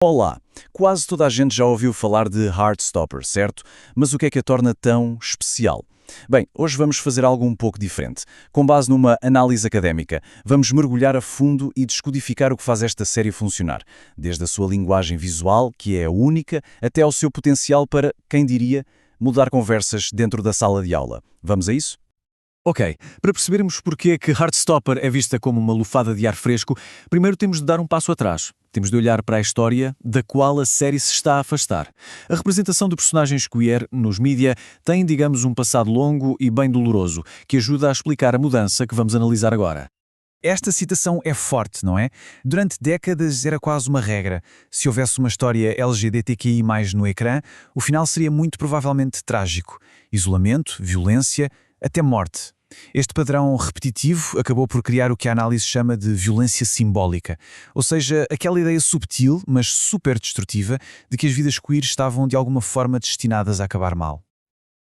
Olá! Quase toda a gente já ouviu falar de Heartstopper, certo? Mas o que é que a torna tão especial? Bem, hoje vamos fazer algo um pouco diferente. Com base numa análise académica, vamos mergulhar a fundo e descodificar o que faz esta série funcionar, desde a sua linguagem visual, que é única, até ao seu potencial para, quem diria, mudar conversas dentro da sala de aula. Vamos a isso? Ok, para percebermos porque é que Heartstopper é vista como uma lufada de ar fresco, primeiro temos de dar um passo atrás. Temos de olhar para a história da qual a série se está a afastar. A representação de personagens queer nos mídia tem, digamos, um passado longo e bem doloroso, que ajuda a explicar a mudança que vamos analisar agora. Esta citação é forte, não é? Durante décadas era quase uma regra. Se houvesse uma história LGBTQI+, no ecrã, o final seria muito provavelmente trágico. Isolamento, violência, até morte. Este padrão repetitivo acabou por criar o que a análise chama de violência simbólica, ou seja, aquela ideia subtil, mas super destrutiva, de que as vidas queer estavam de alguma forma destinadas a acabar mal.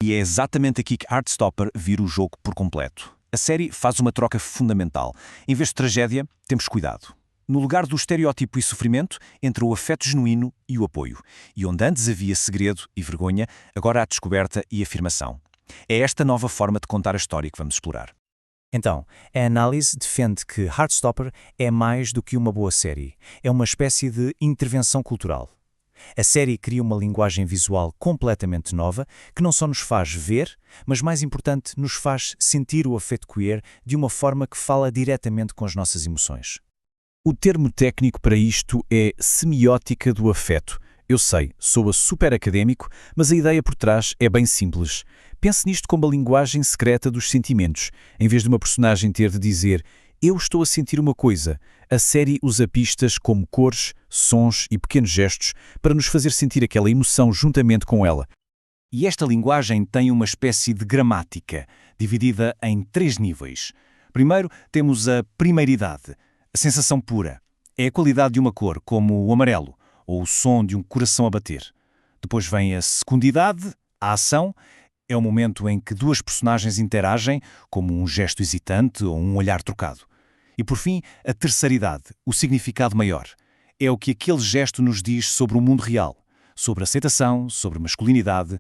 E é exatamente aqui que Heartstopper vira o jogo por completo. A série faz uma troca fundamental. Em vez de tragédia, temos cuidado. No lugar do estereótipo e sofrimento, entra o afeto genuíno e o apoio. E onde antes havia segredo e vergonha, agora há descoberta e afirmação. É esta nova forma de contar a história que vamos explorar. Então, a análise defende que Heartstopper é mais do que uma boa série. É uma espécie de intervenção cultural. A série cria uma linguagem visual completamente nova que não só nos faz ver, mas mais importante, nos faz sentir o afeto queer de uma forma que fala diretamente com as nossas emoções. O termo técnico para isto é semiótica do afeto. Eu sei, soa super académico, mas a ideia por trás é bem simples. Pense nisto como a linguagem secreta dos sentimentos. Em vez de uma personagem ter de dizer "eu estou a sentir uma coisa", a série usa pistas como cores, sons e pequenos gestos para nos fazer sentir aquela emoção juntamente com ela. E esta linguagem tem uma espécie de gramática, dividida em 3 níveis. Primeiro, temos a primeiridade, a sensação pura. É a qualidade de uma cor, como o amarelo, ou o som de um coração a bater. Depois vem a secundidade, a ação. É o momento em que duas personagens interagem, como um gesto hesitante ou um olhar trocado. E por fim, a terceiridade, o significado maior. É o que aquele gesto nos diz sobre o mundo real, sobre aceitação, sobre masculinidade.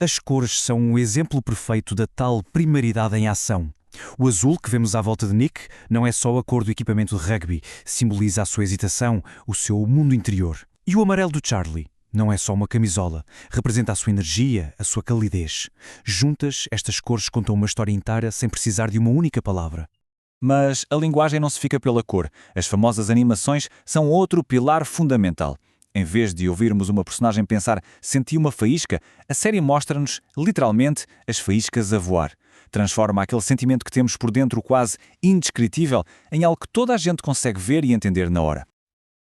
As cores são um exemplo perfeito da tal primeiridade em ação. O azul que vemos à volta de Nick não é só a cor do equipamento de rugby, simboliza a sua hesitação, o seu mundo interior. E o amarelo do Charlie? Não é só uma camisola, representa a sua energia, a sua calidez. Juntas, estas cores contam uma história inteira sem precisar de uma única palavra. Mas a linguagem não se fica pela cor. As famosas animações são outro pilar fundamental. Em vez de ouvirmos uma personagem pensar "senti uma faísca", a série mostra-nos, literalmente, as faíscas a voar. Transforma aquele sentimento que temos por dentro quase indescritível em algo que toda a gente consegue ver e entender na hora.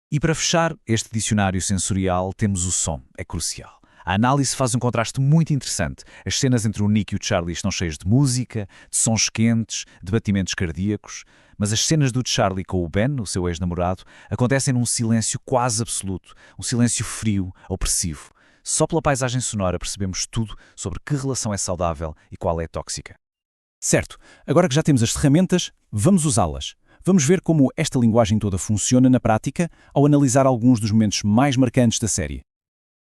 E para fechar este dicionário sensorial, temos o som, é crucial. A análise faz um contraste muito interessante. As cenas entre o Nick e o Charlie estão cheias de música, de sons quentes, de batimentos cardíacos, mas as cenas do Charlie com o Ben, o seu ex-namorado, acontecem num silêncio quase absoluto, um silêncio frio, opressivo. Só pela paisagem sonora percebemos tudo sobre que relação é saudável e qual é tóxica. Certo, agora que já temos as ferramentas, vamos usá-las. Vamos ver como esta linguagem toda funciona na prática ao analisar alguns dos momentos mais marcantes da série.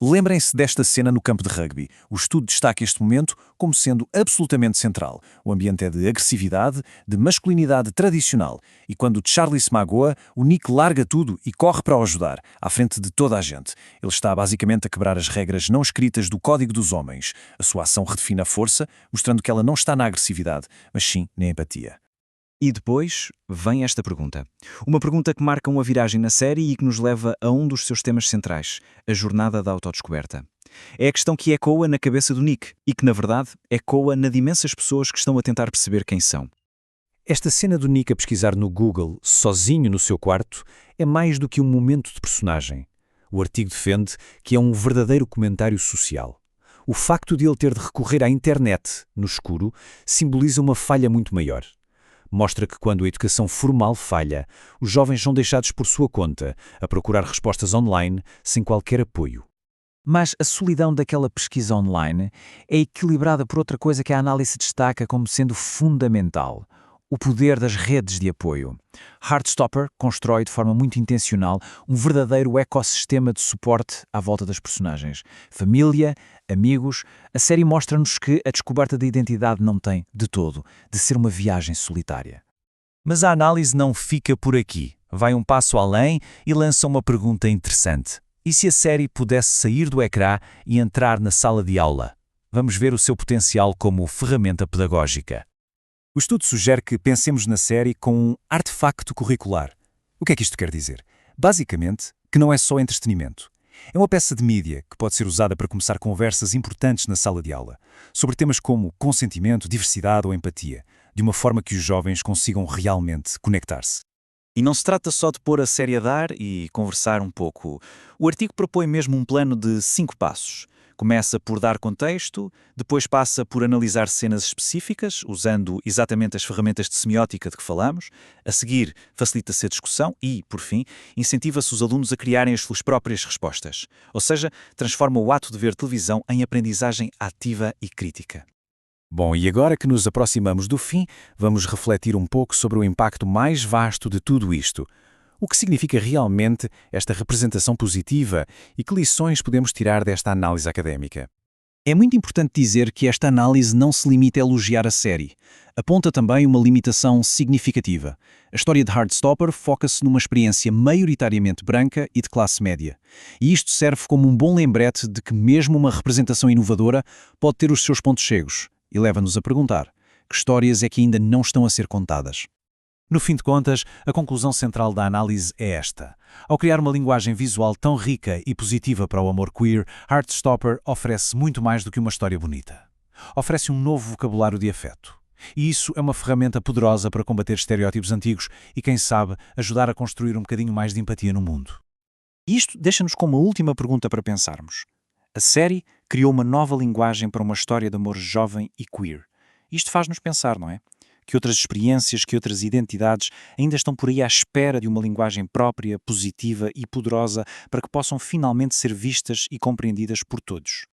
Lembrem-se desta cena no campo de rugby. O estudo destaca este momento como sendo absolutamente central. O ambiente é de agressividade, de masculinidade tradicional. E quando Charlie se magoa, o Nick larga tudo e corre para o ajudar, à frente de toda a gente. Ele está basicamente a quebrar as regras não escritas do Código dos Homens. A sua ação redefine a força, mostrando que ela não está na agressividade, mas sim na empatia. E depois vem esta pergunta. Uma pergunta que marca uma viragem na série e que nos leva a um dos seus temas centrais, a jornada da autodescoberta. É a questão que ecoa na cabeça do Nick e que, na verdade, ecoa na de imensas pessoas que estão a tentar perceber quem são. Esta cena do Nick a pesquisar no Google, sozinho no seu quarto, é mais do que um momento de personagem. O artigo defende que é um verdadeiro comentário social. O facto de ele ter de recorrer à internet, no escuro, simboliza uma falha muito maior. Mostra que quando a educação formal falha, os jovens são deixados por sua conta, a procurar respostas online, sem qualquer apoio. Mas a solidão daquela pesquisa online é equilibrada por outra coisa que a análise destaca como sendo fundamental: O poder das redes de apoio. Heartstopper constrói de forma muito intencional um verdadeiro ecossistema de suporte à volta das personagens. Família, amigos, a série mostra-nos que a descoberta da identidade não tem, de todo, de ser uma viagem solitária. Mas a análise não fica por aqui. Vai um passo além e lança uma pergunta interessante. E se a série pudesse sair do ecrã e entrar na sala de aula? Vamos ver o seu potencial como ferramenta pedagógica. O estudo sugere que pensemos na série com um artefacto curricular. O que é que isto quer dizer? Basicamente, que não é só entretenimento. É uma peça de mídia que pode ser usada para começar conversas importantes na sala de aula, sobre temas como consentimento, diversidade ou empatia, de uma forma que os jovens consigam realmente conectar-se. E não se trata só de pôr a série a dar e conversar um pouco. O artigo propõe mesmo um plano de 5 passos. Começa por dar contexto, depois passa por analisar cenas específicas, usando exatamente as ferramentas de semiótica de que falamos. A seguir, facilita-se a discussão e, por fim, incentiva-se os alunos a criarem as suas próprias respostas. Ou seja, transforma o ato de ver televisão em aprendizagem ativa e crítica. Bom, e agora que nos aproximamos do fim, vamos refletir um pouco sobre o impacto mais vasto de tudo isto. O que significa realmente esta representação positiva e que lições podemos tirar desta análise académica? É muito importante dizer que esta análise não se limita a elogiar a série. Aponta também uma limitação significativa. A história de Heartstopper foca-se numa experiência maioritariamente branca e de classe média. E isto serve como um bom lembrete de que mesmo uma representação inovadora pode ter os seus pontos cegos e leva-nos a perguntar: que histórias é que ainda não estão a ser contadas? No fim de contas, a conclusão central da análise é esta. Ao criar uma linguagem visual tão rica e positiva para o amor queer, Heartstopper oferece muito mais do que uma história bonita. Oferece um novo vocabulário de afeto. E isso é uma ferramenta poderosa para combater estereótipos antigos e, quem sabe, ajudar a construir um bocadinho mais de empatia no mundo. Isto deixa-nos com uma última pergunta para pensarmos. A série criou uma nova linguagem para uma história de amor jovem e queer. Isto faz-nos pensar, não é? Que outras experiências, que outras identidades ainda estão por aí à espera de uma linguagem própria, positiva e poderosa para que possam finalmente ser vistas e compreendidas por todos.